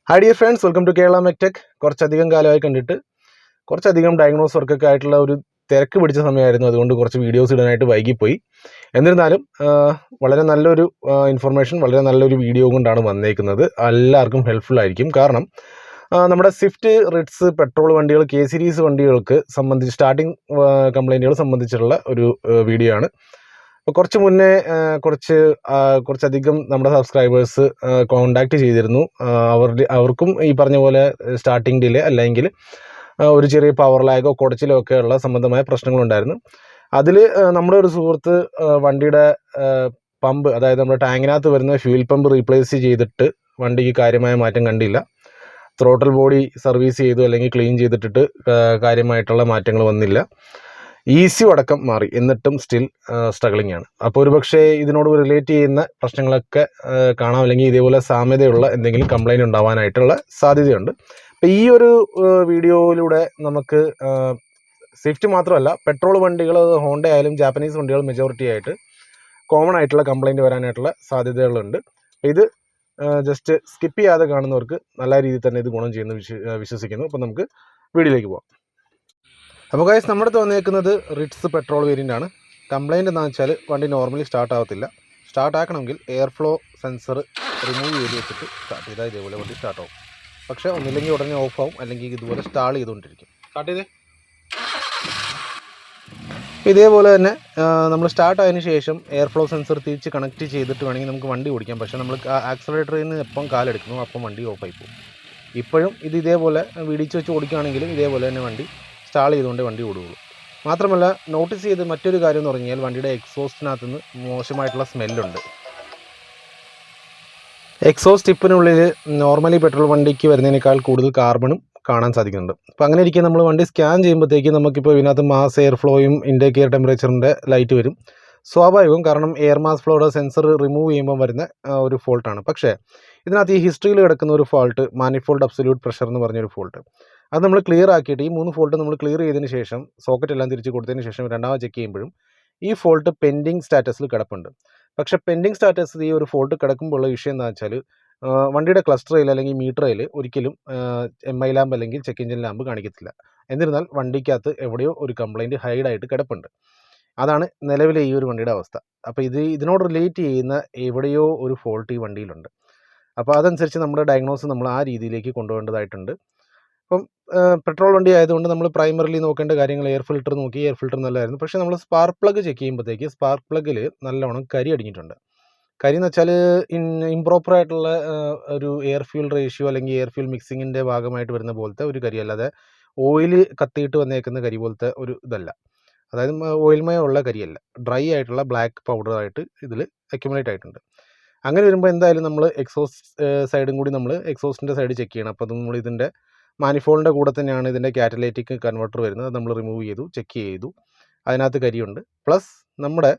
Hi dear friends, welcome to Kerala Mectech. കുറച്ചധികം കാലമായി കണ്ടിട്ട് കുറച്ചധികം ഡയഗ്നോസ് വർക്കൊക്കെ ആയിട്ടുള്ള ഒരു തിരക്ക് പിടിച്ച സമയമായിരുന്നു. അതുകൊണ്ട് കുറച്ച് വീഡിയോസ് ഇടാനായിട്ട് വൈകിപ്പോയി. എന്നിരുന്നാലും വളരെ നല്ലൊരു ഇൻഫർമേഷൻ, വളരെ നല്ലൊരു വീഡിയോ കൊണ്ടാണ് വന്നേക്കുന്നത്. എല്ലാവർക്കും ഹെൽപ്ഫുൾ ആയിരിക്കും. കാരണം നമ്മുടെ സ്വിഫ്റ്റ്, റിറ്റ്സ്, പെട്രോൾ വണ്ടികൾ, കെ സീരീസ് വണ്ടികൾക്ക് സംബന്ധിച്ച് സ്റ്റാർട്ടിങ് കംപ്ലൈൻറ്റുകൾ സംബന്ധിച്ചുള്ള ഒരു വീഡിയോ ആണ്. അപ്പോൾ കുറച്ച് മുന്നേ കുറച്ചധികം നമ്മുടെ സബ്സ്ക്രൈബേഴ്സ് കോണ്ടാക്ട് ചെയ്തിരുന്നു. അവർക്കും ഈ പറഞ്ഞ പോലെ സ്റ്റാർട്ടിങ് ഡിലേ അല്ലെങ്കിൽ ഒരു ചെറിയ പവർ ലാഗോ കുടച്ചിലോ ഒക്കെ ഉള്ള സംബന്ധമായ പ്രശ്നങ്ങളുണ്ടായിരുന്നു. അതിൽ നമ്മുടെ ഒരു സുഹൃത്ത് വണ്ടിയുടെ പമ്പ്, അതായത് നമ്മുടെ ടാങ്കിനകത്ത് വരുന്ന ഫ്യൂൽ പമ്പ് റീപ്ലേസ് ചെയ്തിട്ട് വണ്ടിക്ക് കാര്യമായ മാറ്റം കണ്ടില്ല. ത്രോട്ടൽ ബോഡി സർവീസ് ചെയ്തു അല്ലെങ്കിൽ ക്ലീൻ ചെയ്തിട്ടിട്ട് കാര്യമായിട്ടുള്ള മാറ്റങ്ങൾ വന്നില്ല. ECU അടക്കം മാറി, എന്നിട്ടും സ്റ്റിൽ സ്ട്രഗ്ലിംഗ് ആണ്. അപ്പോൾ ഒരു പക്ഷേ ഇതിനോട് റിലേറ്റ് ചെയ്യുന്ന പ്രശ്നങ്ങളൊക്കെ കാണാം, അല്ലെങ്കിൽ ഇതേപോലെ സാമ്യതയുള്ള എന്തെങ്കിലും കംപ്ലൈൻറ്റ് ഉണ്ടാവാനായിട്ടുള്ള സാധ്യതയുണ്ട്. അപ്പോൾ ഈ ഒരു വീഡിയോയിലൂടെ നമുക്ക് സ്വിഫ്റ്റ് മാത്രമല്ല, പെട്രോൾ വണ്ടികൾ, ഹോണ്ട ആയാലും ജാപ്പനീസ് വണ്ടികൾ മെജോറിറ്റി ആയിട്ട് കോമൺ ആയിട്ടുള്ള കംപ്ലൈൻറ്റ് വരാനായിട്ടുള്ള സാധ്യതകളുണ്ട്. ഇത് ജസ്റ്റ് സ്കിപ്പ് ചെയ്യാതെ കാണുന്നവർക്ക് നല്ല രീതിയിൽ തന്നെ ഇത് ഗുണം ചെയ്യുന്നു വിശ്വസിക്കുന്നു. അപ്പോൾ നമുക്ക് വീഡിയോയിലേക്ക് പോകാം. അപ്പോൾ ഗൈസ്, നമ്മുടെ അടുത്ത് വന്നേക്കുന്നത് റിറ്റ്സ് പെട്രോൾ വേരിയൻ്റ് ആണ്. കംപ്ലൈൻറ്റ് എന്താണെന്ന് വെച്ചാൽ വണ്ടി നോർമലി സ്റ്റാർട്ട് ആവത്തില്ല. സ്റ്റാർട്ട് ആക്കണമെങ്കിൽ എയർ ഫ്ലോ സെൻസർ റിമൂവ് ചെയ്ത് വെച്ചിട്ട് സ്റ്റാർട്ട് ചെയ്താൽ ഇതേപോലെ വണ്ടി സ്റ്റാർട്ട് ആവും. പക്ഷേ ഒന്നില്ലെങ്കിൽ ഉടനെ ഓഫ് ആവും, അല്ലെങ്കിൽ ഇതുപോലെ സ്റ്റാൾ ചെയ്തുകൊണ്ടിരിക്കും. സ്റ്റാർട്ട് ചെയ്തേ. ഇതേപോലെ തന്നെ നമ്മൾ സ്റ്റാർട്ട് ആയതിനു ശേഷം എയർ ഫ്ലോ സെൻസർ തിരിച്ച് കണക്ട് ചെയ്തിട്ട് വേണമെങ്കിൽ നമുക്ക് വണ്ടി ഓടിക്കാം. പക്ഷേ നമ്മൾ ആക്സിലറേറ്ററിൽ നിന്ന് എപ്പം കാലെടുക്കുന്നു അപ്പം വണ്ടി ഓഫായി പോകും. ഇപ്പോഴും ഇതേപോലെ വീടിച്ച് വെച്ച് ഓടിക്കുകയാണെങ്കിലും ഇതേപോലെ തന്നെ വണ്ടി സ്റ്റാൾ ചെയ്തുകൊണ്ട് വണ്ടി ഓടുകയുള്ളൂ. മാത്രമല്ല, നോട്ടീസ് ചെയ്ത് മറ്റൊരു കാര്യം എന്ന് പറഞ്ഞു കഴിഞ്ഞാൽ വണ്ടിയുടെ എക്സോസ്റ്റിനകത്ത് നിന്ന് മോശമായിട്ടുള്ള സ്മെല്ലുണ്ട്. എക്സോസ്റ്റ് ടിപ്പിനുള്ളിൽ നോർമലി പെട്രോൾ വണ്ടിക്ക് വരുന്നതിനേക്കാൾ കൂടുതൽ കാർബണും കാണാൻ സാധിക്കുന്നുണ്ട്. അപ്പോൾ അങ്ങനെ ഇരിക്കുക നമ്മൾ വണ്ടി സ്കാൻ ചെയ്യുമ്പോഴത്തേക്ക് നമുക്കിപ്പോൾ ഇതിനകത്ത് മാസ്, എയർ ഫ്ലോയും ഇൻടേക്ക് എയർ ടെമ്പറേച്ചറിൻ്റെ ലൈറ്റ് വരും. സ്വാഭാവികം, കാരണം എയർ മാസ് ഫ്ലോയുടെ സെൻസർ റിമൂവ് ചെയ്യുമ്പോൾ വരുന്ന ഒരു ഫോൾട്ടാണ്. പക്ഷേ ഇതിനകത്ത് ഈ ഹിസ്റ്ററിയിൽ കിടക്കുന്ന ഒരു ഫോൾട്ട്, മാനിഫോൾഡ് അബ്സല്യൂട്ട് പ്രഷർ എന്ന് പറഞ്ഞൊരു ഫോൾട്ട്, അത് നമ്മൾ ക്ലിയർ ആക്കിയിട്ട് ഈ 3 ഫോൾട്ട് നമ്മൾ ക്ലിയർ ചെയ്തതിന് ശേഷം സോക്കറ്റ് എല്ലാം തിരിച്ച് കൊടുത്തതിന് ശേഷം രണ്ടാമത് ചെക്ക് ചെയ്യുമ്പോഴും ഈ ഫോൾട്ട് പെൻഡിങ് സ്റ്റാറ്റസിൽ കിടപ്പുണ്ട്. പക്ഷേ പെൻഡിങ് സ്റ്റാറ്റസിൽ ഈ ഒരു ഫോൾട്ട് കിടക്കുമ്പോൾ ഉള്ള വിഷയം എന്താ വെച്ചാൽ വണ്ടിയുടെ ക്ലസ്റ്ററിൽ അല്ലെങ്കിൽ മീറ്ററിൽ ഒരിക്കലും MI ലാമ്പ് അല്ലെങ്കിൽ ചെക്ക് എഞ്ചിൻ ലാമ്പ് കാണിക്കത്തില്ല. എന്നിരുന്നാൽ വണ്ടിക്കകത്ത് എവിടെയോ ഒരു കംപ്ലൈൻറ്റ് ഹൈഡായിട്ട് കിടപ്പുണ്ട്. അതാണ് നിലവിലെ ഈ ഒരു വണ്ടിയുടെ അവസ്ഥ. അപ്പോൾ ഇതിനോട് റിലേറ്റ് ചെയ്യുന്ന എവിടെയോ ഒരു ഫോൾട്ട് ഈ വണ്ടിയിലുണ്ട്. അപ്പോൾ അതനുസരിച്ച് നമ്മുടെ ഡയഗ്നോസ് നമ്മൾ ആ രീതിയിലേക്ക് കൊണ്ടുപോകേണ്ടതായിട്ടുണ്ട്. അപ്പം പെട്രോൾ വണ്ടി ആയതുകൊണ്ട് നമ്മൾ പ്രൈമറിലി നോക്കേണ്ട കാര്യങ്ങൾ എയർ ഫിൽറ്റർ നോക്കി. എയർ ഫിൽറ്റർ നല്ലതായിരുന്നു. പക്ഷേ നമ്മൾ സ്പാർക്ക് പ്ലഗ് ചെക്ക് ചെയ്യുമ്പോഴത്തേക്ക് സ്പാർക്ക് പ്ലഗിൽ നല്ലോണം കരി അടിഞ്ഞിട്ടുണ്ട്. കരി എന്ന് വെച്ചാൽ ഇംപ്രോപ്പറായിട്ടുള്ള ഒരു എയർ ഫ്യൂൽ റേഷ്യോ അല്ലെങ്കിൽ എയർ ഫ്യൂൽ മിക്സിങ്ങിൻ്റെ ഭാഗമായിട്ട് വരുന്ന പോലത്തെ ഒരു കരി, അല്ലാതെ ഓയിൽ കത്തിയിട്ട് വന്നേക്കുന്ന കരി പോലത്തെ ഒരു ഇതല്ല. അതായത് ഓയിൽമയമുള്ള കരിയല്ല, ഡ്രൈ ആയിട്ടുള്ള ബ്ലാക്ക് പൗഡറായിട്ട് ഇതിൽ അക്യുമുലേറ്റ് ആയിട്ടുണ്ട്. അങ്ങനെ വരുമ്പോൾ എന്തായാലും നമ്മൾ എക്സോസ്റ്റ് സൈഡും കൂടി നമ്മൾ എക്സോസ്റ്റിൻ്റെ സൈഡ് ചെക്ക് ചെയ്യണം. അപ്പോൾ നമ്മൾ ഇതിൻ്റെ മാനിഫോൾഡിൻ്റെ കൂടെ തന്നെയാണ് ഇതിൻ്റെ കാറ്റലൈറ്റിക് കൺവെർട്ടർ വരുന്നത്. അത് നമ്മൾ റിമൂവ് ചെയ്തു, ചെക്ക് ചെയ്തു, അതിനകത്ത് കരിയുണ്ട്. പ്ലസ് നമ്മുടെ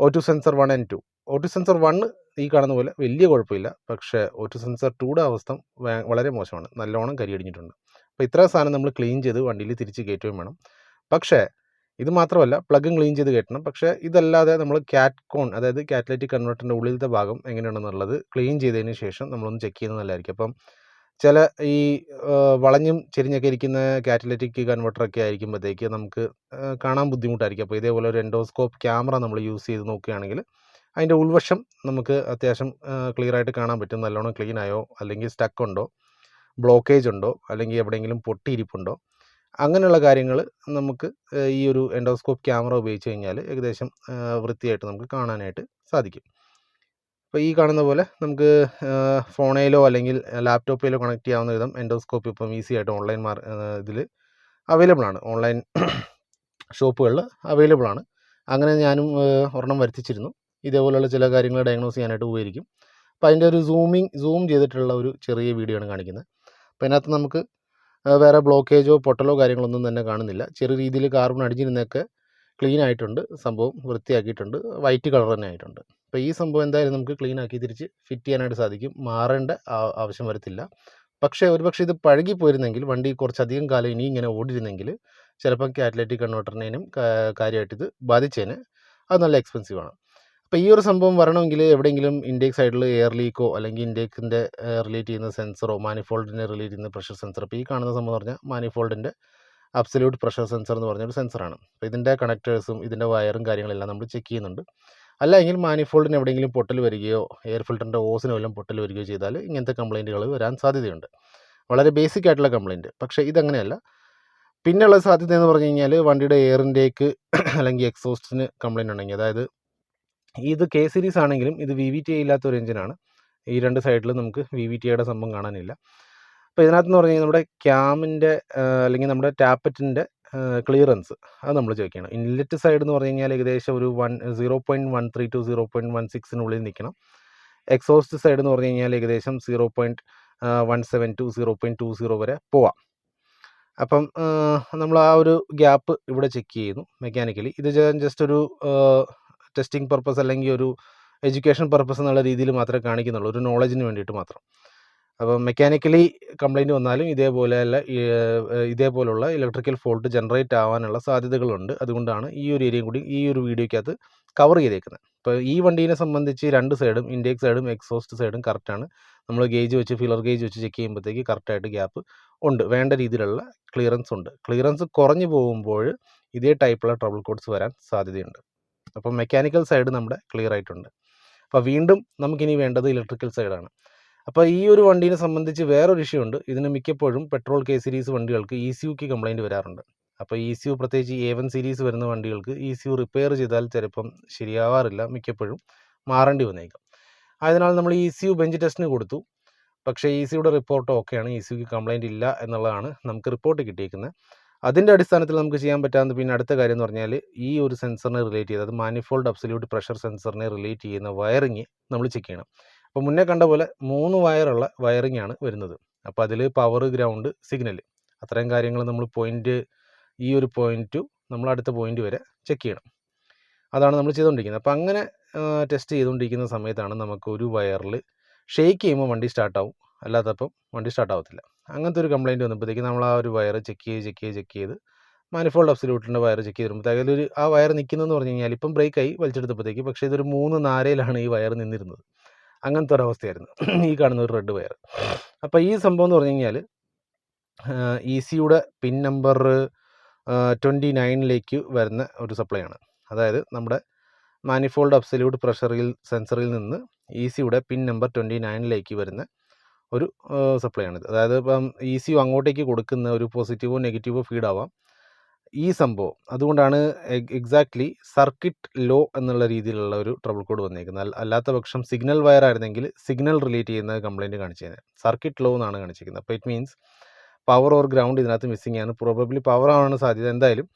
O2 sensor 1 and 2. O2 sensor 1 ഈ കാണുന്ന പോലെ വലിയ കുഴപ്പമില്ല. പക്ഷേ O2 സെൻസർ 2യുടെ അവസ്ഥ വളരെ മോശമാണ്, നല്ലോണം കരി അടിഞ്ഞിട്ടുണ്ട്. അപ്പോൾ ഇത്രയും സാധനം നമ്മൾ ക്ലീൻ ചെയ്ത് വണ്ടിയിൽ തിരിച്ച് കയറ്റുകയും വേണം. പക്ഷേ ഇത് മാത്രമല്ല, പ്ലഗും ക്ലീൻ ചെയ്ത് കയറ്റണം. പക്ഷേ ഇതല്ലാതെ നമ്മൾ കാറ്റ്കോൺ, അതായത് കാറ്റലൈറ്റിക് കൺവെർട്ടറിൻ്റെ ഉള്ളിലത്തെ ഭാഗം എങ്ങനെയുണ്ടെന്നുള്ളത് ക്ലീൻ ചെയ്തതിന് ശേഷം നമ്മളൊന്ന് ചെക്ക് ചെയ്യുന്നത് നല്ലതായിരിക്കും. അപ്പം ചില ഈ വളഞ്ഞും ചെരിഞ്ഞൊക്കെ ഇരിക്കുന്ന കാറ്റലറ്റിക് കൺവെർട്ടറൊക്കെ ആയിരിക്കുമ്പോഴത്തേക്ക് നമുക്ക് കാണാൻ ബുദ്ധിമുട്ടായിരിക്കും. അപ്പോൾ ഇതേപോലെ ഒരു എൻഡോസ്കോപ്പ് ക്യാമറ നമ്മൾ യൂസ് ചെയ്ത് നോക്കുകയാണെങ്കിൽ അതിൻ്റെ ഉൾവശം നമുക്ക് അത്യാവശ്യം ക്ലിയറായിട്ട് കാണാൻ പറ്റും. നല്ലോണം ക്ലീൻ ആയോ, അല്ലെങ്കിൽ സ്റ്റക്ക് ഉണ്ടോ, ബ്ലോക്കേജ് ഉണ്ടോ, അല്ലെങ്കിൽ എവിടെയെങ്കിലും പൊട്ടിയിരിപ്പുണ്ടോ, അങ്ങനെയുള്ള കാര്യങ്ങൾ നമുക്ക് ഈ ഒരു എൻഡോസ്കോപ്പ് ക്യാമറ ഉപയോഗിച്ച് കഴിഞ്ഞാൽ ഏകദേശം വൃത്തിയായിട്ട് നമുക്ക് കാണാനായിട്ട് സാധിക്കും. അപ്പോൾ ഈ കാണുന്ന പോലെ നമുക്ക് ഫോണിലോ അല്ലെങ്കിൽ ലാപ്ടോപ്പിലോ കണക്ട് ചെയ്യാവുന്ന വിധം എൻഡോസ്കോപ്പ് ഇപ്പം ഈസി ആയിട്ട് ഓൺലൈൻ ഇതിൽ അവൈലബിൾ ആണ്, ഓൺലൈൻ ഷോപ്പുകളിൽ അവൈലബിൾ ആണ്. അങ്ങനെ ഞാനും ഒരെണ്ണം വരുത്തിച്ചിരുന്നു. ഇതേപോലെയുള്ള ചില കാര്യങ്ങൾ ഡയഗ്നോസ് ചെയ്യാനായിട്ട് ഉപകരിക്കും. അപ്പോൾ അതിൻ്റെ ഒരു സൂം ചെയ്തിട്ടുള്ള ഒരു ചെറിയ വീഡിയോ ആണ് കാണിക്കുന്നത്. അപ്പോൾ അതിനകത്ത് നമുക്ക് വേറെ ബ്ലോക്കേജോ പൊട്ടലോ കാര്യങ്ങളൊന്നും തന്നെ കാണുന്നില്ല. ചെറിയ രീതിയിൽ കാർബൺ അടിഞ്ഞിരുന്നൊക്കെ ക്ലീൻ ആയിട്ടുണ്ട്, സംഭവം വൃത്തിയാക്കിയിട്ടുണ്ട്, വൈറ്റ് കളർ തന്നെ ആയിട്ടുണ്ട്. അപ്പോൾ ഈ സംഭവം എന്തായാലും നമുക്ക് ക്ലീൻ ആക്കി തിരിച്ച് ഫിറ്റ് ചെയ്യാനായിട്ട് സാധിക്കും, മാറേണ്ട ആവശ്യം വരത്തില്ല. പക്ഷേ ഒരുപക്ഷെ ഇത് പഴകി പോയിരുന്നെങ്കിൽ, വണ്ടി കുറച്ചധികം കാലം ഇനി ഇങ്ങനെ ഓടിയിരുന്നെങ്കിൽ ചിലപ്പം കാറ്റലറ്റിക് കൺവെർട്ടറിനേനും കാര്യമായിട്ട് ഇത് ബാധിച്ചേനെ. അത് നല്ല എക്സ്പെൻസീവാണ്. അപ്പോൾ ഈ ഒരു സംഭവം വരണമെങ്കിൽ എവിടെയെങ്കിലും ഇൻടേക്ക് സൈഡിൽ എയർ ലീക്കോ അല്ലെങ്കിൽ ഇൻടേക്കിൻ്റെ റിലേറ്റ് ചെയ്യുന്ന സെൻസറോ മാനിഫോൾഡിനെ റിലേറ്റ് ചെയ്യുന്ന പ്രഷർ സെൻസർ, ഇപ്പോൾ ഈ കാണുന്ന സംഭവം എന്ന് പറഞ്ഞാൽ മാനിഫോൾഡിൻ്റെ അബ്സല്യൂട്ട് പ്രഷർ സെൻസർ എന്ന് പറഞ്ഞൊരു സെൻസറാണ്. അപ്പോൾ ഇതിൻ്റെ കണക്ടേഴ്സും ഇതിൻ്റെ വയറും കാര്യങ്ങളെല്ലാം നമ്മൾ ചെക്ക് ചെയ്യുന്നുണ്ട്. അല്ലെങ്കിൽ മാനിഫോൾഡിന് എവിടെയെങ്കിലും പൊട്ടൽ വരികയോ എയർ ഫിൽറ്ററിൻ്റെ ഓസിന് വല്ലതും പൊട്ടൽ വരികയോ ചെയ്താൽ ഇങ്ങനത്തെ കംപ്ലയിൻറ്റുകൾ വരാൻ സാധ്യതയുണ്ട്. വളരെ ബേസിക് ആയിട്ടുള്ള കംപ്ലയിൻറ്റ്. പക്ഷേ ഇതങ്ങനെയല്ല. പിന്നെയുള്ള സാധ്യത എന്ന് പറഞ്ഞു കഴിഞ്ഞാൽ വണ്ടിയുടെ എയർ ഇൻടേക്ക് അല്ലെങ്കിൽ എക്സോസ്റ്റിന് കംപ്ലയിൻ്റ് ഉണ്ടെങ്കിൽ, അതായത് ഇത് കെ സീരീസ് ആണെങ്കിലും ഇത് വി വി ടി ഐ ഇല്ലാത്തൊരു എഞ്ചിനാണ്. ഈ രണ്ട് സൈഡിലും നമുക്ക് വി വി ടി ഐയുടെ സംഭവം കാണാനില്ല. അപ്പോൾ ഇതിനകത്ത് എന്ന് പറഞ്ഞു കഴിഞ്ഞാൽ നമ്മുടെ ക്യാമിൻ്റെ അല്ലെങ്കിൽ നമ്മുടെ ടാപ്പറ്റിൻ്റെ ക്ലിയറൻസ് അത് നമ്മൾ ചെക്ക് ചെയ്യണം. ഇൻലെറ്റ് സൈഡ് എന്ന് പറഞ്ഞു കഴിഞ്ഞാൽ ഏകദേശം ഒരു 0.13 ടു 0.16 നിൽക്കണം. എക്സോസ്റ്റ് സൈഡ് എന്ന് പറഞ്ഞു കഴിഞ്ഞാൽ ഏകദേശം 0.17 ടു 0.20 വരെ പോവാം. അപ്പം നമ്മൾ ആ ഒരു ഗ്യാപ്പ് ഇവിടെ ചെക്ക് ചെയ്യുന്നു മെക്കാനിക്കലി. ഇത് ജസ്റ്റ് ഒരു ടെസ്റ്റിംഗ് പർപ്പസ് അല്ലെങ്കിൽ ഒരു എഡ്യൂക്കേഷൻ പർപ്പസ് എന്നുള്ള രീതിയിൽ മാത്രമേ കാണിക്കുന്നുള്ളൂ, ഒരു നോളജിന് വേണ്ടിയിട്ട് മാത്രം. അപ്പം മെക്കാനിക്കലി കംപ്ലയിൻറ്റ് വന്നാലും ഇതേപോലുള്ള ഇലക്ട്രിക്കൽ ഫോൾട്ട് ജനറേറ്റ് ആവാനുള്ള സാധ്യതകളുണ്ട്. അതുകൊണ്ടാണ് ഈ ഒരു ഏരിയയും കൂടി ഈ ഒരു വീഡിയോയ്ക്കകത്ത് കവർ ചെയ്തേക്കുന്നത്. ഇപ്പോൾ ഈ വണ്ടീനെ സംബന്ധിച്ച് രണ്ട് സൈഡും ഇൻടേക്ക് സൈഡും എക്സോസ്റ്റ് സൈഡും കറക്റ്റാണ്. നമ്മൾ ഗേജ് വെച്ച് ഫിലർ ഗേജ് വെച്ച് ചെക്ക് ചെയ്യുമ്പോഴത്തേക്ക് കറക്റ്റായിട്ട് ഗ്യാപ്പ് ഉണ്ട്, വേണ്ട രീതിയിലുള്ള ക്ലിയറൻസ് ഉണ്ട്. ക്ലിയറൻസ് കുറഞ്ഞു പോകുമ്പോൾ ഇതേ ടൈപ്പുള്ള ട്രബിൾ കോഡ്സ് വരാൻ സാധ്യതയുണ്ട്. അപ്പം മെക്കാനിക്കൽ സൈഡ് നമ്മുടെ ക്ലിയർ ആയിട്ടുണ്ട്. അപ്പോൾ വീണ്ടും നമുക്കിനി വേണ്ടത് ഇലക്ട്രിക്കൽ സൈഡാണ്. അപ്പോൾ ഈ ഒരു വണ്ടീനെ സംബന്ധിച്ച് വേറൊരു ഇഷ്യൂ ഉണ്ട്. ഇതിന് മിക്കപ്പോഴും പെട്രോൾ കെ സീരീസ് വണ്ടികൾക്ക് ECUക്ക് കംപ്ലയിൻറ്റ് വരാറുണ്ട്. അപ്പോൾ ECU പ്രത്യേകിച്ച് A1 സീരീസ് വരുന്ന വണ്ടികൾക്ക് ECU റിപ്പയർ ചെയ്താൽ ചിലപ്പം ശരിയാവാറില്ല, മിക്കപ്പോഴും മാറേണ്ടി വന്നേക്കാം. അതിനാൽ നമ്മൾ ECU ബെഞ്ച് ടെസ്റ്റിന് കൊടുത്തു. പക്ഷേ ECUയുടെ റിപ്പോർട്ട് ഓക്കെയാണ്, ECUക്ക് കംപ്ലയിൻറ്റ് ഇല്ല എന്നുള്ളതാണ് നമുക്ക് റിപ്പോർട്ട് കിട്ടിയിരിക്കുന്നത്. അതിൻ്റെ അടിസ്ഥാനത്തിൽ നമുക്ക് ചെയ്യാൻ പറ്റാവുന്ന പിന്നെ അടുത്ത കാര്യം എന്ന് പറഞ്ഞാൽ ഈ ഒരു സെൻസറിനെ റിലേറ്റ് ചെയ്ത്, അത് മാനിഫോൾഡ് അബ്സല്യൂട്ട് പ്രഷർ സെൻസറിനെ റിലേറ്റ് ചെയ്യുന്ന വയറിങ് നമ്മൾ ചെക്ക് ചെയ്യണം. അപ്പോൾ മുന്നേ കണ്ട പോലെ 3 വയറുള്ള വയറിംഗ് ആണ് വരുന്നത്. അപ്പോൾ അതിൽ പവർ, ഗ്രൗണ്ട്, സിഗ്നൽ, അത്രയും കാര്യങ്ങൾ നമ്മൾ ഈ ഒരു പോയിൻ്റ് ടു നമ്മൾ അടുത്ത പോയിൻ്റ് വരെ ചെക്ക് ചെയ്യണം. അതാണ് നമ്മൾ ചെയ്തുകൊണ്ടിരിക്കുന്നത്. അപ്പോൾ അങ്ങനെ ടെസ്റ്റ് ചെയ്തുകൊണ്ടിരിക്കുന്ന സമയത്താണ് നമുക്ക് ഒരു വയറിൽ ഷെയ്ക്ക് ചെയ്യുമ്പോൾ വണ്ടി സ്റ്റാർട്ടാവും, അല്ലാത്തപ്പം വണ്ടി സ്റ്റാർട്ടാവത്തില്ല. അങ്ങനത്തെ ഒരു കംപ്ലയിൻറ്റ് വന്നപ്പോഴത്തേക്ക് നമ്മൾ ആ ഒരു വയർ ചെക്ക് ചെയ്ത് മാനിഫോൾഡ് അബ്സല്യൂട്ടിൻ്റെ വയർ ചെക്ക് ചെയ്തിരുമ്പോഴത്തേക്ക് അതിലൊരു ആ വയർ നിൽക്കുന്നതെന്ന് പറഞ്ഞു കഴിഞ്ഞാൽ ഇപ്പം ബ്രേക്കായി വലിച്ചെടുത്തപ്പോഴത്തേക്ക്, പക്ഷേ ഇതൊരു 3 നാരയിലാണ് ഈ വയർ നിന്നിരുന്നത്. അങ്ങനത്തെ ഒരവസ്ഥയായിരുന്നു ഈ കാണുന്ന ഒരു റെഡ് വയർ. അപ്പോൾ ഈ സംഭവം എന്ന് പറഞ്ഞു കഴിഞ്ഞാൽ ECUയുടെ പിൻ നമ്പർ 29 വരുന്ന ഒരു സപ്ലൈ ആണ്. അതായത് നമ്മുടെ മാനിഫോൾഡ് അബ്സല്യൂട്ട് സെൻസറിൽ നിന്ന് ECUയുടെ പിൻ നമ്പർ 29 വരുന്ന ഒരു സപ്ലൈ ആണിത്. അതായത് ഇപ്പം ECU അങ്ങോട്ടേക്ക് കൊടുക്കുന്ന ഒരു പോസിറ്റീവോ നെഗറ്റീവോ ഫീഡാവാം ഈ സംഭവം. അതുകൊണ്ടാണ് എക്സാക്ട്ലി സർക്യൂട്ട് ലോ എന്നുള്ള രീതിയിലുള്ള ഒരു ട്രബിൾ കോഡ് വന്നിരിക്കുന്നത്. അല്ലാത്ത പക്ഷം സിഗ്നൽ വയർ ആയിരുന്നെങ്കിൽ സിഗ്നൽ റിലേറ്റ് ചെയ്യുന്ന കംപ്ലയിൻറ്റ് കാണിച്ചിരുന്നത്, സർക്യൂട്ട് ലോ എന്നാണ് കാണിച്ചിരിക്കുന്നത്. അപ്പോൾ it means power or ground ഇതിനകത്ത് മിസ്സിംഗ് ആണ്. പ്രോബബ്ലി പവർ ആവാണ് സാധ്യത. എന്തായാലും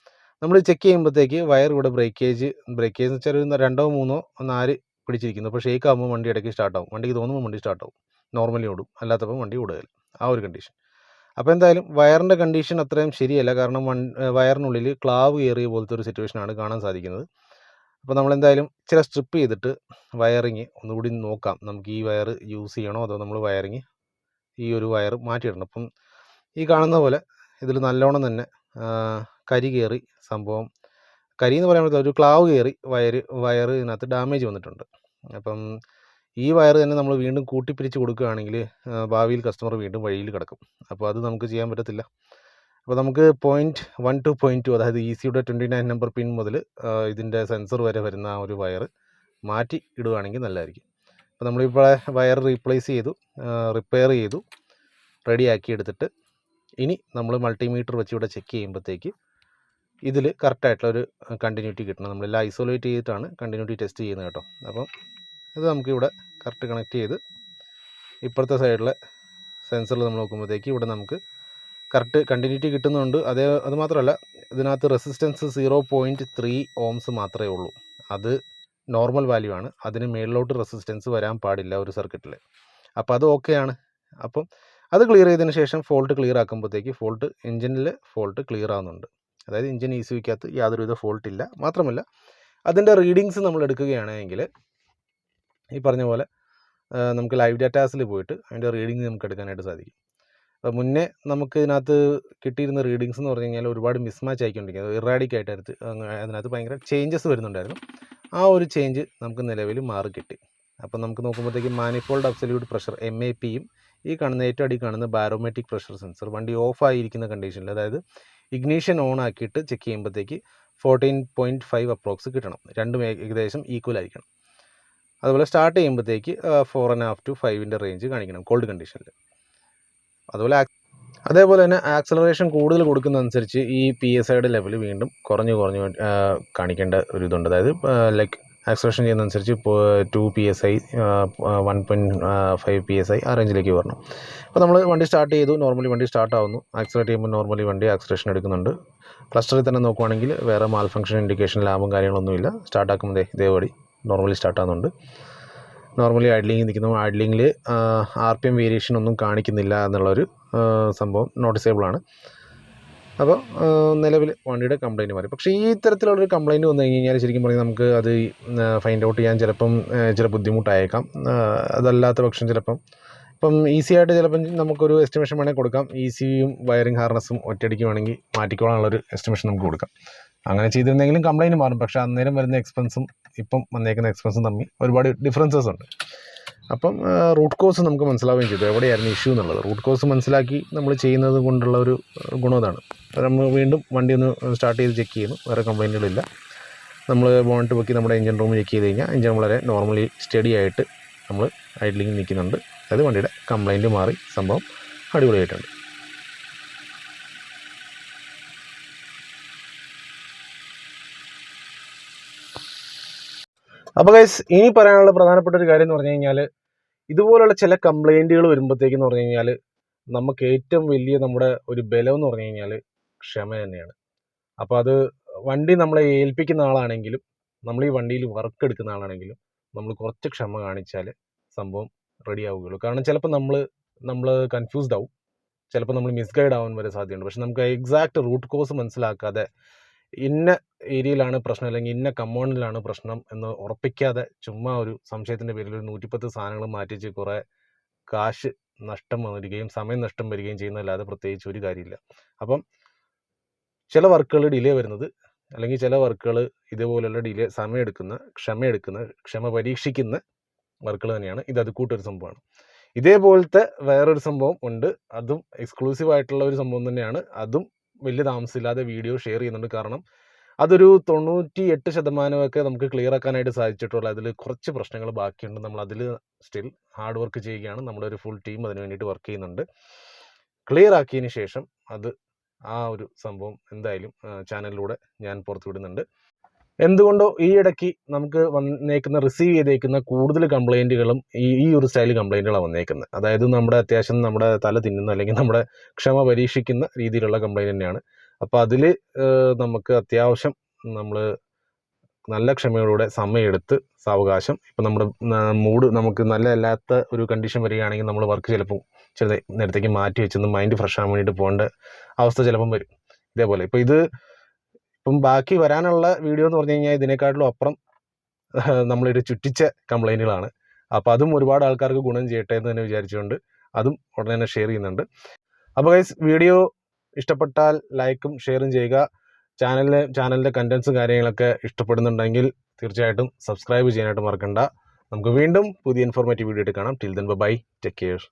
നമ്മൾ ചെക്ക് ചെയ്യുമ്പോഴത്തേക്ക് വയർ ഇവിടെ ബ്രേക്കേജ് എന്ന് വെച്ചാൽ ഒരു 2 3 4 പിടിച്ചിരിക്കുന്നു. അപ്പോൾ ഷേക്ക് ആകുമ്പോൾ വണ്ടി ഇടയ്ക്ക് സ്റ്റാർട്ടാവും, വണ്ടിക്ക് തോന്നുമ്പോൾ വണ്ടി സ്റ്റാർട്ടാവും, നോർമലി ഓടും, അല്ലാത്തപ്പോൾ വണ്ടി ഓടുകയില്ല, ആ ഒരു കണ്ടീഷൻ. അപ്പോൾ എന്തായാലും വയറിൻ്റെ കണ്ടീഷൻ അത്രയും ശരിയല്ല, കാരണം വയറിനുള്ളിൽ ക്ലാവ് കയറിയ പോലത്തെ ഒരു സിറ്റുവേഷനാണ് കാണാൻ സാധിക്കുന്നത്. അപ്പോൾ നമ്മളെന്തായാലും ചില സ്ട്രിപ്പ് ചെയ്തിട്ട് വയറിങ് ഒന്നുകൂടി നോക്കാം, നമുക്ക് ഈ വയർ യൂസ് ചെയ്യണോ അതോ നമ്മൾ ഈ ഒരു വയർ മാറ്റിയിടണം. അപ്പം ഈ കാണുന്ന പോലെ ഇതിൽ നല്ലോണം തന്നെ കരി കയറി സംഭവം, കരി എന്ന് പറയാൻ പറ്റില്ല, ഒരു ക്ലാവ് കയറി വയർ ഇതിനകത്ത് ഡാമേജ് വന്നിട്ടുണ്ട്. അപ്പം ഈ വയർ തന്നെ നമ്മൾ വീണ്ടും കൂട്ടിപ്പിരിച്ച് കൊടുക്കുകയാണെങ്കിൽ ഭാവിയിൽ കസ്റ്റമർ വീണ്ടും വഴിയിൽ കിടക്കും. അപ്പോൾ അത് നമുക്ക് ചെയ്യാൻ പറ്റത്തില്ല. അപ്പോൾ നമുക്ക് 0.1 ടു 0.2, അതായത് ECUയുടെ 29 നമ്പർ പിൻ മുതൽ ഇതിൻ്റെ സെൻസർ വരെ വരുന്ന ആ ഒരു വയർ മാറ്റി ഇടുകയാണെങ്കിൽ നല്ലതായിരിക്കും. അപ്പോൾ നമ്മളിപ്പോൾ വയർ റീപ്ലേസ് ചെയ്തു, റിപ്പയർ ചെയ്തു, റെഡിയാക്കി എടുത്തിട്ട് ഇനി നമ്മൾ മൾട്ടിമീറ്റർ വെച്ച് ഇവിടെ ചെക്ക് ചെയ്യുമ്പോഴത്തേക്ക് ഇതിൽ കറക്റ്റായിട്ടുള്ളൊരു കണ്ടിന്യൂറ്റി കിട്ടണം. നമ്മളെല്ലാം ഐസൊലേറ്റ് ചെയ്തിട്ടാണ് കണ്ടിന്യൂറ്റി ടെസ്റ്റ് ചെയ്യുന്നത് കേട്ടോ. അപ്പം ഇത് നമുക്കിവിടെ കറക്റ്റ് കണക്ട് ചെയ്ത് ഇപ്പുറത്തെ സൈഡിലെ സെൻസറിൽ നമ്മൾ നോക്കുമ്പോഴത്തേക്ക് ഇവിടെ നമുക്ക് കറക്റ്റ് കണ്ടിന്യൂറ്റി കിട്ടുന്നുണ്ട്. അത് മാത്രമല്ല ഇതിനകത്ത് റെസിസ്റ്റൻസ് 0.3 ohms മാത്രമേ ഉള്ളൂ. അത് നോർമൽ വാല്യൂ ആണ്, അതിന് മേളിലോട്ട് റെസിസ്റ്റൻസ് വരാൻ പാടില്ല ഒരു സർക്യൂട്ടിൽ. അപ്പോൾ അത് ഓക്കെയാണ്. അപ്പം അത് ക്ലിയർ ചെയ്തതിന് ശേഷം ഫോൾട്ട് ക്ലിയർ ആക്കുമ്പോഴത്തേക്ക് എഞ്ചിനിൽ ഫോൾട്ട് ക്ലിയർ ആവുന്നുണ്ട്. അതായത് എഞ്ചിൻ ECUക്കകത്ത് യാതൊരുവിധ ഫോൾട്ട് ഇല്ല. മാത്രമല്ല അതിൻ്റെ റീഡിങ്സ് നമ്മൾ എടുക്കുകയാണെങ്കിൽ ഈ പറഞ്ഞ പോലെ നമുക്ക് ലൈവ് ഡാറ്റാസിൽ പോയിട്ട് അതിൻ്റെ റീഡിങ് നമുക്ക് എടുക്കാനായിട്ട് സാധിക്കും. അപ്പോൾ മുന്നേ നമുക്ക് ഇതിനകത്ത് കിട്ടിയിരുന്ന റീഡിങ്സ് എന്ന് പറഞ്ഞു കഴിഞ്ഞാൽ ഒരുപാട് മിസ്മാച്ച് ആയിക്കൊണ്ടിരിക്കുന്നത്, ഇറാഡിക് ആയിട്ട് അതിനകത്ത് ഭയങ്കര ചേഞ്ചസ് വരുന്നുണ്ടായിരുന്നു. ആ ഒരു ചേഞ്ച് നമുക്ക് നിലവിൽ മാറി കിട്ടി. അപ്പം നമുക്ക് നോക്കുമ്പോഴത്തേക്കും മാനിഫോൾഡ് അബ്സല്യൂട്ട് പ്രഷർ MAPയും ഈ കാണുന്ന ഏറ്റവും അടി കാണുന്ന ബാരോമെട്രിക് പ്രഷർ സെൻസർ വണ്ടി ഓഫായിരിക്കുന്ന കണ്ടീഷനിൽ, അതായത് ഇഗ്നീഷൻ ഓൺ ആക്കിയിട്ട് ചെക്ക് ചെയ്യുമ്പോഴത്തേക്ക് 14.5 അപ്രോക്സ് കിട്ടണം. രണ്ടും ഏകദേശം ഈക്വൽ ആയിരിക്കണം. അതുപോലെ സ്റ്റാർട്ട് ചെയ്യുമ്പോഴത്തേക്ക് 4.5 to 5 റേഞ്ച് കാണിക്കണം കോൾഡ് കണ്ടീഷനിൽ. അതേപോലെ തന്നെ ആക്സലറേഷൻ കൂടുതൽ കൊടുക്കുന്നതനുസരിച്ച് ഈ PSIയുടെ ലെവൽ വീണ്ടും കുറഞ്ഞ് കാണിക്കേണ്ട ഒരു ഇതുണ്ട്. അതായത് ലൈക്ക് ആക്സലറേഷൻ ചെയ്യുന്നതനുസരിച്ച് 2 PSI 1.5 PSI ആ റേഞ്ചിലേക്ക് വരണം. അപ്പോൾ നമ്മൾ വണ്ടി സ്റ്റാർട്ട് ചെയ്തു, നോർമലി വണ്ടി സ്റ്റാർട്ട് ആവുന്നു. ആക്സലറേറ്റ് ചെയ്യുമ്പോൾ നോർമലി വണ്ടി ആക്സലറേഷൻ എടുക്കുന്നുണ്ട്. ക്ലസ്റ്ററിൽ തന്നെ നോക്കുവാണെങ്കിൽ വേറെ മാൽ ഫംഗ്ഷൻ ഇൻഡിക്കേഷൻ ലാഭം കാര്യങ്ങളൊന്നുമില്ല. സ്റ്റാർട്ടാക്കുമ്പോൾ ഇതേപടി നോർമലി സ്റ്റാർട്ടാകുന്നുണ്ട്. നോർമലി ഐഡ്ലിംഗ് നിൽക്കുന്നു. ഐഡ്ലിങ്ങിൽ RPM വേരിയേഷൻ ഒന്നും കാണിക്കുന്നില്ല എന്നുള്ളൊരു സംഭവം നോട്ടീസബിളാണ്. അപ്പോൾ നിലവിൽ വണ്ടിയുടെ കംപ്ലയിൻറ്റ് മാറി. പക്ഷേ ഈ തരത്തിലുള്ളൊരു കംപ്ലയിൻറ്റ് വന്നു കഴിഞ്ഞാൽ ശരിക്കും പറഞ്ഞാൽ നമുക്ക് അത് ഫൈൻഡ് ഔട്ട് ചെയ്യാൻ ചില ബുദ്ധിമുട്ടായേക്കാം. അതല്ലാത്ത പക്ഷം ഇപ്പം ഈസി ആയിട്ട് നമുക്കൊരു എസ്റ്റിമേഷൻ വേണമെങ്കിൽ കൊടുക്കാം. ECUയും വയറിംഗ് ഹാർനസും ഒറ്റയടിക്ക് വേണമെങ്കിൽ മാറ്റിക്കോളാനുള്ളൊരു എസ്റ്റിമേഷൻ നമുക്ക് കൊടുക്കാം. അങ്ങനെ ചെയ്തിരുന്നെങ്കിലും കംപ്ലയിൻറ്റ് മാറും. പക്ഷേ അന്നേരം വരുന്ന എക്സ്പെൻസും ഇപ്പം വന്നേക്കുന്ന എക്സ്പെൻസും തമ്മിൽ ഒരുപാട് ഡിഫറൻസസ് ഉണ്ട്. അപ്പം റൂട്ട് കോസ് നമുക്ക് മനസ്സിലാവുകയും ചെയ്തു എവിടെയായിരുന്നു ഇഷ്യൂ എന്നുള്ളത്. റൂട്ട് കോസ് മനസ്സിലാക്കി നമ്മൾ ചെയ്യുന്നത് കൊണ്ടുള്ള ഒരു ഗുണം അതാണ്. നമ്മൾ വീണ്ടും വണ്ടി ഒന്ന് സ്റ്റാർട്ട് ചെയ്ത് ചെക്ക് ചെയ്യുന്നു, വേറെ കംപ്ലയിൻറ്റുകളില്ല. നമ്മൾ ബോണറ്റ് പൊക്കി നമ്മുടെ എഞ്ചിൻ റൂം ചെക്ക് ചെയ്ത് കഴിഞ്ഞാൽ എഞ്ചിൻ വളരെ നോർമലി സ്റ്റഡി ആയിട്ട് നമ്മൾ ഐഡ്ലിംഗ് നിൽക്കുന്നുണ്ട്. അതായത് വണ്ടിയുടെ കംപ്ലയിൻറ്റ് മാറി സംഭവം അടിപൊളിയായിട്ടുണ്ട്. അപ്പോൾ ഗൈസ്, ഇനി പറയാനുള്ള പ്രധാനപ്പെട്ട ഒരു കാര്യം എന്ന് പറഞ്ഞു കഴിഞ്ഞാൽ, ഇതുപോലുള്ള ചില കംപ്ലയിൻറ്റുകൾ വരുമ്പോഴത്തേക്കെന്ന് പറഞ്ഞു കഴിഞ്ഞാൽ നമുക്ക് ഏറ്റവും വലിയ നമ്മുടെ ഒരു ബലം എന്ന് പറഞ്ഞു കഴിഞ്ഞാൽ ക്ഷമ തന്നെയാണ്. അപ്പോൾ അത് വണ്ടി നമ്മളെ ഏൽപ്പിക്കുന്ന ആളാണെങ്കിലും നമ്മൾ ഈ വണ്ടിയിൽ വർക്ക് എടുക്കുന്ന ആളാണെങ്കിലും നമ്മൾ കുറച്ച് ക്ഷമ കാണിച്ചാൽ സംഭവം റെഡി ആവുകയുള്ളൂ. കാരണം ചിലപ്പോൾ നമ്മൾ കൺഫ്യൂസ്ഡ് ആവും, ചിലപ്പോൾ നമ്മൾ മിസ്ഗൈഡ് ആവാൻ വരെ സാധ്യതയുണ്ട്. പക്ഷെ നമുക്ക് എക്സാക്റ്റ് റൂട്ട് കോസ് മനസ്സിലാക്കാതെ ഇന്ന ഏരിയയിലാണ് പ്രശ്നം അല്ലെങ്കിൽ ഇന്ന കമ്പൗണ്ടിലാണ് പ്രശ്നം എന്ന് ഉറപ്പിക്കാതെ ചുമ്മാ ഒരു സംശയത്തിൻ്റെ പേരിൽ ഒരു 110 സാധനങ്ങൾ മാറ്റിച്ച് കുറേ കാശ് നഷ്ടം വരികയും സമയം നഷ്ടം വരികയും ചെയ്യുന്നതല്ലാതെ പ്രത്യേകിച്ച് ഒരു കാര്യമില്ല. അപ്പം ചില വർക്കുകൾ ഡിലേ വരുന്നത്, അല്ലെങ്കിൽ ചില വർക്കുകൾ ഇതുപോലുള്ള ക്ഷമ പരീക്ഷിക്കുന്ന വർക്കുകൾ തന്നെയാണ്. അത് കൂട്ടൊരു സംഭവമാണ്. ഇതേപോലത്തെ വേറൊരു സംഭവം ഉണ്ട്, അതും എക്സ്ക്ലൂസീവ് ആയിട്ടുള്ള ഒരു സംഭവം തന്നെയാണ്. അതും വലിയ താമസമില്ലാതെ വീഡിയോ ഷെയർ ചെയ്യുന്നുണ്ട്. കാരണം അതൊരു 98% നമുക്ക് ക്ലിയർ ആക്കാനായിട്ട് സാധിച്ചിട്ടുള്ളൂ. അതിൽ കുറച്ച് പ്രശ്നങ്ങൾ ബാക്കിയുണ്ട്. നമ്മൾ അതിൽ സ്റ്റിൽ ഹാർഡ് വർക്ക് ചെയ്യുകയാണ്. നമ്മുടെ ഒരു ഫുൾ ടീം അതിന് വേണ്ടിയിട്ട് വർക്ക് ചെയ്യുന്നുണ്ട്. ക്ലിയർ ആക്കിയതിന് ശേഷം ആ ഒരു സംഭവം എന്തായാലും ചാനലിലൂടെ ഞാൻ പുറത്തു വിടുന്നുണ്ട്. എന്തുകൊണ്ടോ ഈ ഇടയ്ക്ക് നമുക്ക് റിസീവ് ചെയ്തേക്കുന്ന കൂടുതൽ കംപ്ലയിൻറ്റുകളും ഈ ഒരു സ്റ്റൈൽ കംപ്ലയിൻറ്റുകളാണ് വന്നേക്കുന്നത്. അതായത് അത്യാവശ്യം നമ്മുടെ തല തിന്നുന്ന അല്ലെങ്കിൽ നമ്മുടെ ക്ഷമ പരീക്ഷിക്കുന്ന രീതിയിലുള്ള കംപ്ലയിൻറ്റ് തന്നെയാണ്. അപ്പോൾ അതിൽ നമുക്ക് അത്യാവശ്യം നമ്മൾ നല്ല ക്ഷമയോടെ സമയമെടുത്ത് സാവകാശം, ഇപ്പം നമ്മുടെ മൂഡ് നമുക്ക് നല്ലതല്ലാത്ത ഒരു കണ്ടീഷൻ വരികയാണെങ്കിൽ നമ്മൾ വർക്ക് ചിലപ്പോൾ നേരത്തേക്ക് മാറ്റി വെച്ചൊന്ന് മൈൻഡ് ഫ്രഷ് ആകാൻ വേണ്ടിയിട്ട് പോകേണ്ട അവസ്ഥ ചിലപ്പം വരും. ഇതേപോലെ ഇപ്പം ബാക്കി വരാനുള്ള വീഡിയോ എന്ന് പറഞ്ഞു കഴിഞ്ഞാൽ ഇതിനേക്കാട്ടിലും അപ്പുറം നമ്മളൊരു ചുറ്റിച്ച കംപ്ലയിൻറ്റുകളാണ്. അപ്പോൾ അതും ഒരുപാട് ആൾക്കാർക്ക് ഗുണം ചെയ്യട്ടെ എന്ന് തന്നെ വിചാരിച്ചുകൊണ്ട് അതും ഉടനെ തന്നെ ഷെയർ ചെയ്യുന്നുണ്ട്. അപ്പോൾ ഗൈസ്, വീഡിയോ ഇഷ്ടപ്പെട്ടാൽ ലൈക്കും ഷെയറും ചെയ്യുക. ചാനലിൻ്റെ കണ്ടൻസും കാര്യങ്ങളൊക്കെ ഇഷ്ടപ്പെടുന്നുണ്ടെങ്കിൽ തീർച്ചയായിട്ടും സബ്സ്ക്രൈബ് ചെയ്യാനായിട്ട് മറക്കണ്ട. നമുക്ക് വീണ്ടും പുതിയ ഇൻഫോർമേറ്റീവ് വീഡിയോ ആയിട്ട് കാണാം. Till then bye, take care.